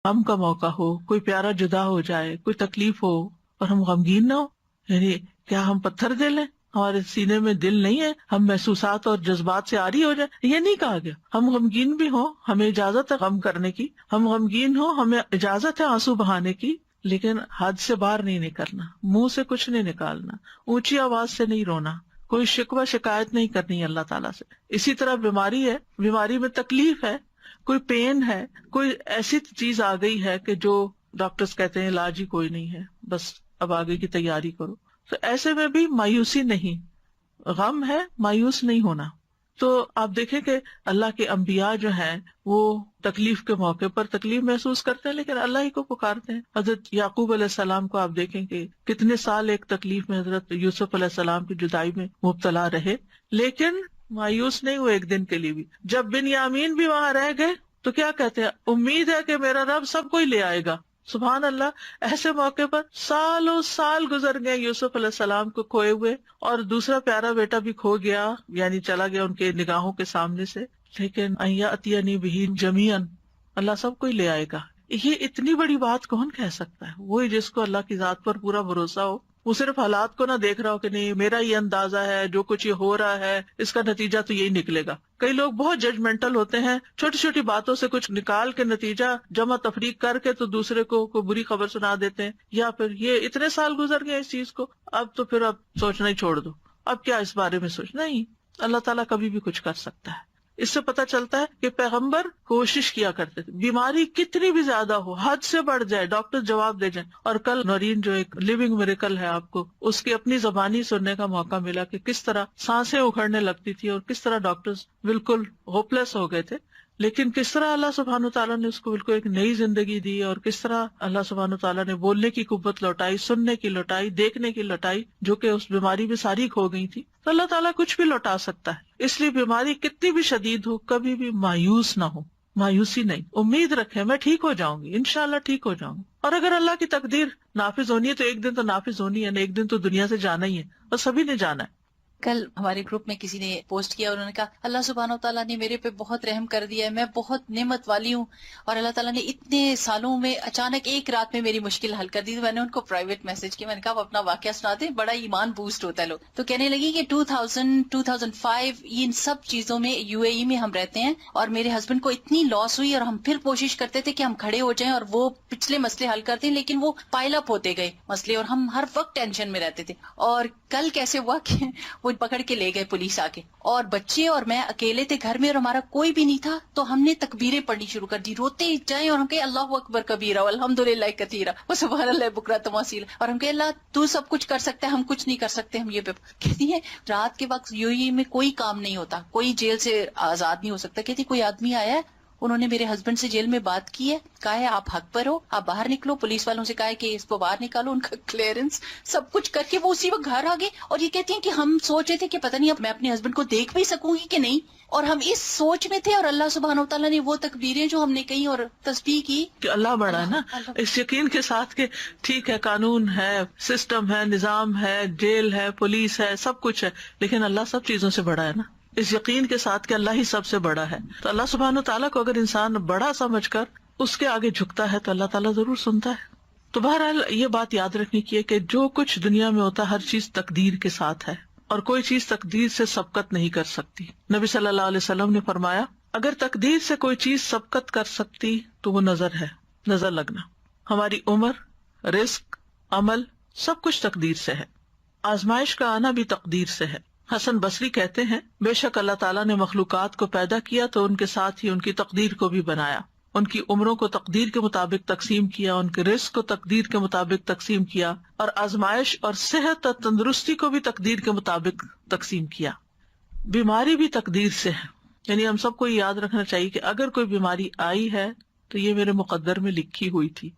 غم کا موقع ہو، کوئی پیارا جدا ہو جائے، کوئی تکلیف ہو اور ہم غمگین نہ ہو، یعنی کیا ہم پتھر دل ہیں؟ ہمارے سینے میں دل نہیں ہے؟ ہم محسوسات اور جذبات سے عاری ہو جائے؟ یہ نہیں کہا گیا. ہم غمگین بھی ہوں، ہمیں اجازت ہے غم کرنے کی، ہم غمگین ہوں، ہمیں اجازت ہے آنسو بہانے کی، لیکن حد سے باہر نہیں نکلنا، منہ سے کچھ نہیں نکالنا، اونچی آواز سے نہیں رونا، کوئی شکوہ شکایت نہیں کرنی اللہ تعالیٰ سے. اسی طرح بیماری ہے، بیماری میں تکلیف ہے، کوئی پین ہے، کوئی ایسی چیز آ گئی ہے کہ جو ڈاکٹرز کہتے ہیں علاج ہی کوئی نہیں ہے، بس اب آگے کی تیاری کرو، تو ایسے میں بھی مایوسی نہیں، غم ہے، مایوس نہیں ہونا. تو آپ دیکھیں کہ اللہ کے انبیاء جو ہیں وہ تکلیف کے موقع پر تکلیف محسوس کرتے ہیں لیکن اللہ ہی کو پکارتے ہیں. حضرت یعقوب علیہ السلام کو آپ دیکھیں کہ کتنے سال ایک تکلیف میں حضرت یوسف علیہ السلام کی جدائی میں مبتلا رہے، لیکن مایوس نہیں ہوئے ایک دن کے لیے بھی. جب بنیامین بھی وہاں رہ گئے تو کیا کہتے ہیں، امید ہے کہ میرا رب سب کو ہی لے آئے گا. سبحان اللہ. ایسے موقع پر سالوں سال گزر گئے یوسف علیہ السلام کو کھوئے ہوئے، اور دوسرا پیارا بیٹا بھی کھو گیا، یعنی چلا گیا ان کے نگاہوں کے سامنے سے، لیکن ایاتینی بہ جمیعا، اللہ سب کو ہی لے آئے گا. یہ اتنی بڑی بات کون کہہ سکتا ہے؟ وہی جس کو اللہ کی ذات پر پورا بھروسہ ہو، وہ صرف حالات کو نہ دیکھ رہا ہو کہ نہیں میرا یہ اندازہ ہے، جو کچھ یہ ہو رہا ہے اس کا نتیجہ تو یہی نکلے گا. کئی لوگ بہت ججمنٹل ہوتے ہیں، چھوٹی چھوٹی باتوں سے کچھ نکال کے نتیجہ جمع تفریق کر کے تو دوسرے کو کوئی بری خبر سنا دیتے ہیں، یا پھر یہ اتنے سال گزر گئے اس چیز کو، اب تو پھر اب سوچنا ہی چھوڑ دو، اب کیا اس بارے میں سوچنا. نہیں، اللہ تعالیٰ کبھی بھی کچھ کر سکتا ہے. اس سے پتہ چلتا ہے کہ پیغمبر کوشش کیا کرتے تھے، بیماری کتنی بھی زیادہ ہو، حد سے بڑھ جائے، ڈاکٹر جواب دے جائیں. اور کل نورین جو ایک لیونگ میریکل ہے، آپ کو اس کی اپنی زبانی سننے کا موقع ملا کہ کس طرح سانسیں اکھڑنے لگتی تھی اور کس طرح ڈاکٹرز بالکل ہوپلیس ہو گئے تھے، لیکن کس طرح اللہ سبحانہ تعالیٰ نے اس کو بالکل ایک نئی زندگی دی، اور کس طرح اللہ سبحانہ تعالیٰ نے بولنے کی قوت لوٹائی، سننے کی لوٹائی، دیکھنے کی لوٹائی، جو کہ اس بیماری میں ساری کھو گئی تھی. تو اللہ تعالیٰ کچھ بھی لوٹا سکتا ہے. اس لیے بیماری کتنی بھی شدید ہو کبھی بھی مایوس نہ ہو، مایوسی نہیں، امید رکھیں میں ٹھیک ہو جاؤں گی، انشاءاللہ ٹھیک ہو جاؤں گی. اور اگر اللہ کی تقدیر نافذ ہونی ہے تو ایک دن تو نافذ ہونی ہے، ایک دن تو دنیا سے جانا ہی ہے، اور سبھی نے جانا ہے. کل ہمارے گروپ میں کسی نے پوسٹ کیا، انہوں نے کہا اللہ سبحانہ تعالیٰ نے میرے پہ بہت رحم کر دیا ہے، میں بہت نعمت والی ہوں، اور اللہ تعالیٰ نے اتنے سالوں میں اچانک ایک رات میں میری مشکل حل کر دی. تو میں نے ان کو پرائیویٹ میسج کیا، میں نے کہا آپ اپنا واقعہ سناتے، بڑا ایمان بوسٹ ہوتا ہے لوگ. تو کہنے لگی کہ 2005 ان سب چیزوں میں UAE میں ہم رہتے ہیں، اور میرے ہسبینڈ کو اتنی لاس ہوئی، اور ہم پھر کوشش کرتے تھے کہ ہم کھڑے ہو جائیں اور وہ پچھلے مسئلے حل کرتے ہیں، لیکن وہ پائل اپ ہوتے گئے مسئلے، اور ہم ہر وقت ٹینشن میں رہتے تھے. اور کل کیسے ہوا کہ وہ پکڑ کے لے گئے پولیس آ کے، اور بچے اور میں اکیلے تھے گھر میں، اور ہمارا کوئی بھی نہیں تھا. تو ہم نے تکبیریں پڑھنی شروع کر دی، روتے جائیں، اور ہم کہے اللہ اکبر کبیرہ والحمدللہ کثیرہ وسبحان اللہ بکرۃ واسیلا، اور ہم کہے اللہ تو سب کچھ کر سکتا ہے، ہم کچھ نہیں کر سکتے. ہم یہ کہتی ہیں رات کے وقت UAE میں کوئی کام نہیں ہوتا، کوئی جیل سے آزاد نہیں ہو سکتا. کہتی کوئی آدمی آیا ہے، انہوں نے میرے ہسبینڈ سے جیل میں بات کی ہے، کہا ہے آپ حق پر ہو، آپ باہر نکلو. پولیس والوں سے کہا ہے کہ اس کو باہر نکالو، ان کا کلیئرنس سب کچھ کر کے وہ اسی وقت گھر آ گئے. اور یہ کہتی ہیں کہ ہم سوچ رہے تھے کہ پتہ نہیں اب میں اپنے ہسبینڈ کو دیکھ بھی سکوں گی کہ نہیں، اور ہم اس سوچ میں تھے، اور اللہ سبحانہ و تعالیٰ نے وہ تکبیریں جو ہم نے کہی اور تسبیح کی کہ اللہ بڑا ہے نا، اس یقین کے ساتھ کہ ٹھیک ہے قانون ہے، سسٹم ہے، نظام ہے، جیل ہے، پولیس ہے، سب کچھ ہے، لیکن اللہ سب چیزوں سے بڑا ہے نا، اس یقین کے ساتھ کہ اللہ ہی سب سے بڑا ہے. تو اللہ سبحانہ تعالیٰ کو اگر انسان بڑا سمجھ کر اس کے آگے جھکتا ہے تو اللہ تعالیٰ ضرور سنتا ہے. تو بہرحال یہ بات یاد رکھنے کی ہے کہ جو کچھ دنیا میں ہوتا ہے ہر چیز تقدیر کے ساتھ ہے، اور کوئی چیز تقدیر سے سبقت نہیں کر سکتی. نبی صلی اللہ علیہ وسلم نے فرمایا اگر تقدیر سے کوئی چیز سبقت کر سکتی تو وہ نظر ہے، نظر لگنا. ہماری عمر، رزق، عمل سب کچھ تقدیر سے ہے. آزمائش کا آنا بھی تقدیر سے ہے. حسن بصری کہتے ہیں بے شک اللہ تعالیٰ نے مخلوقات کو پیدا کیا تو ان کے ساتھ ہی ان کی تقدیر کو بھی بنایا. ان کی عمروں کو تقدیر کے مطابق تقسیم کیا، ان کے رزق کو تقدیر کے مطابق تقسیم کیا، اور آزمائش اور صحت اور تندرستی کو بھی تقدیر کے مطابق تقسیم کیا. بیماری بھی تقدیر سے ہے، یعنی ہم سب کو یاد رکھنا چاہیے کہ اگر کوئی بیماری آئی ہے تو یہ میرے مقدر میں لکھی ہوئی تھی.